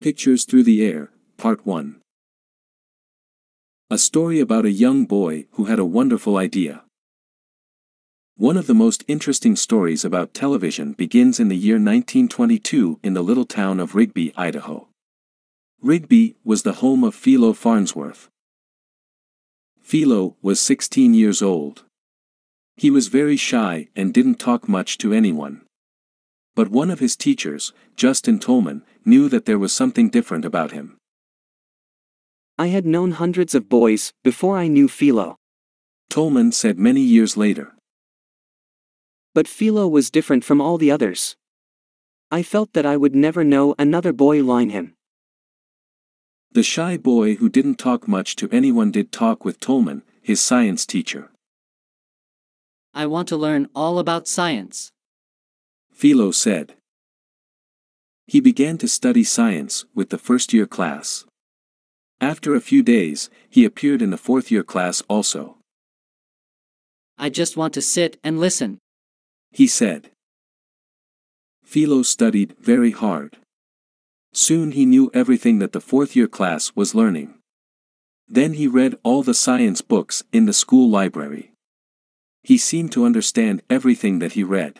Pictures Through the Air, Part 1. A story about a young boy who had a wonderful idea. One of the most interesting stories about television begins in the year 1922 in the little town of Rigby, Idaho. Rigby was the home of Philo Farnsworth. Philo was 16 years old. He was very shy and didn't talk much to anyone. But one of his teachers, Justin Tolman, knew that there was something different about him. I had known hundreds of boys before I knew Philo. Tolman said many years later. But Philo was different from all the others. I felt that I would never know another boy like him. The shy boy who didn't talk much to anyone did talk with Tolman, his science teacher. I want to learn all about science, Philo said. He began to study science with the first-year class. After a few days, he appeared in the fourth-year class also. I just want to sit and listen, he said. Philo studied very hard. Soon he knew everything that the fourth-year class was learning. Then he read all the science books in the school library. He seemed to understand everything that he read.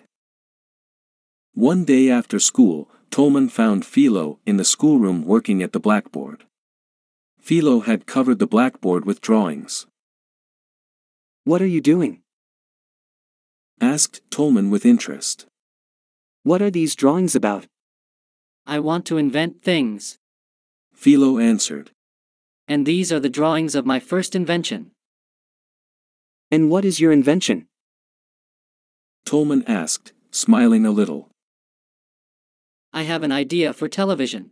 One day after school, Tolman found Philo in the schoolroom working at the blackboard. Philo had covered the blackboard with drawings. What are you doing? Asked Tolman with interest. What are these drawings about? I want to invent things, Philo answered. and these are the drawings of my first invention. And what is your invention? Tolman asked, smiling a little. I have an idea for television,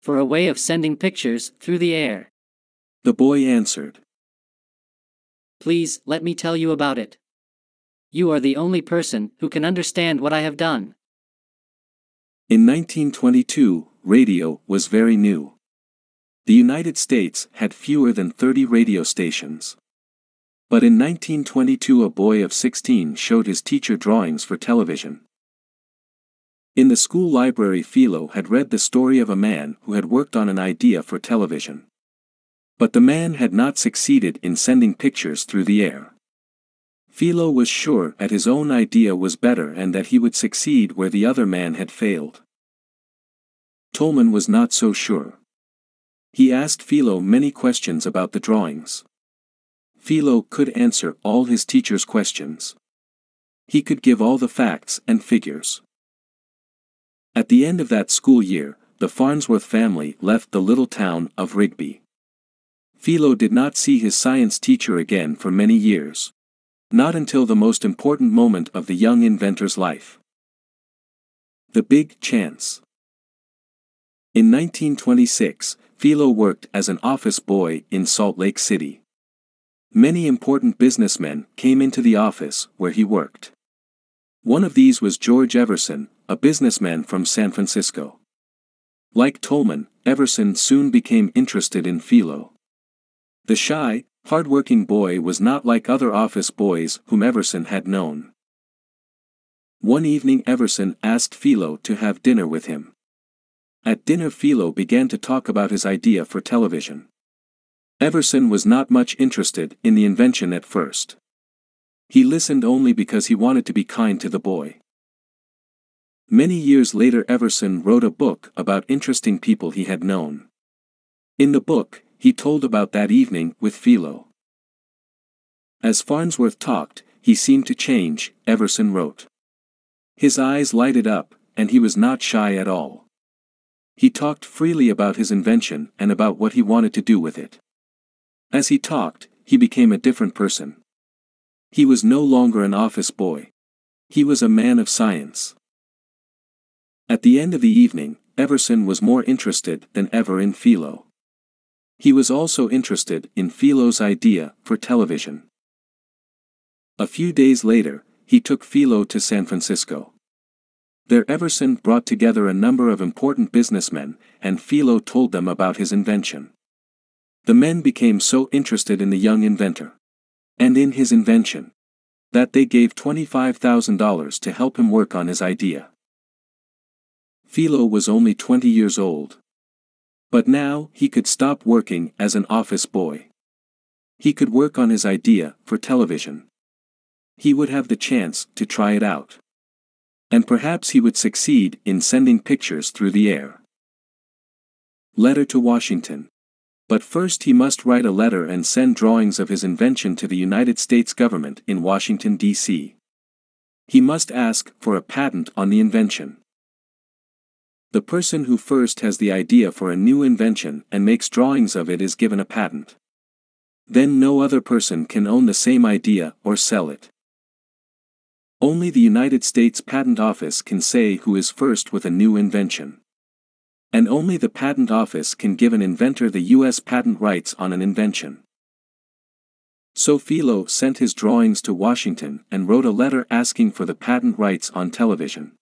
for a way of sending pictures through the air. The boy answered. Please let me tell you about it. You are the only person who can understand what I have done. In 1922, radio was very new. The United States had fewer than 30 radio stations. But in 1922 a boy of 16 showed his teacher drawings for television. In the school library, Philo had read the story of a man who had worked on an idea for television. But the man had not succeeded in sending pictures through the air. Philo was sure that his own idea was better and that he would succeed where the other man had failed. Tolman was not so sure. He asked Philo many questions about the drawings. Philo could answer all his teacher's questions. He could give all the facts and figures. At the end of that school year, the Farnsworth family left the little town of Rigby. Philo did not see his science teacher again for many years. Not until the most important moment of the young inventor's life. The big chance. In 1926, Philo worked as an office boy in Salt Lake City. Many important businessmen came into the office where he worked. One of these was George Everson, a businessman from San Francisco. Like Tolman, Everson soon became interested in Philo. The shy, hard-working boy was not like other office boys whom Everson had known. One evening Everson asked Philo to have dinner with him. At dinner Philo began to talk about his idea for television. Everson was not much interested in the invention at first. He listened only because he wanted to be kind to the boy. Many years later Everson wrote a book about interesting people he had known. In the book, he told about that evening with Philo. As Farnsworth talked, he seemed to change, Everson wrote. His eyes lighted up, and he was not shy at all. He talked freely about his invention and about what he wanted to do with it. As he talked, he became a different person. He was no longer an office boy. He was a man of science. At the end of the evening, Everson was more interested than ever in Philo. He was also interested in Philo's idea for television. A few days later, he took Philo to San Francisco. There Everson brought together a number of important businessmen, and Philo told them about his invention. The men became so interested in the young inventor, and in his invention, that they gave $25,000 to help him work on his idea. Philo was only 20 years old. But now, he could stop working as an office boy. He could work on his idea for television. He would have the chance to try it out. And perhaps he would succeed in sending pictures through the air. Letter to Washington. But first he must write a letter and send drawings of his invention to the United States government in Washington, D.C. He must ask for a patent on the invention. The person who first has the idea for a new invention and makes drawings of it is given a patent. Then no other person can own the same idea or sell it. Only the United States Patent Office can say who is first with a new invention. And only the Patent Office can give an inventor the U.S. patent rights on an invention. So Philo sent his drawings to Washington and wrote a letter asking for the patent rights on television.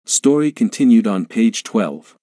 Story continued on page 12.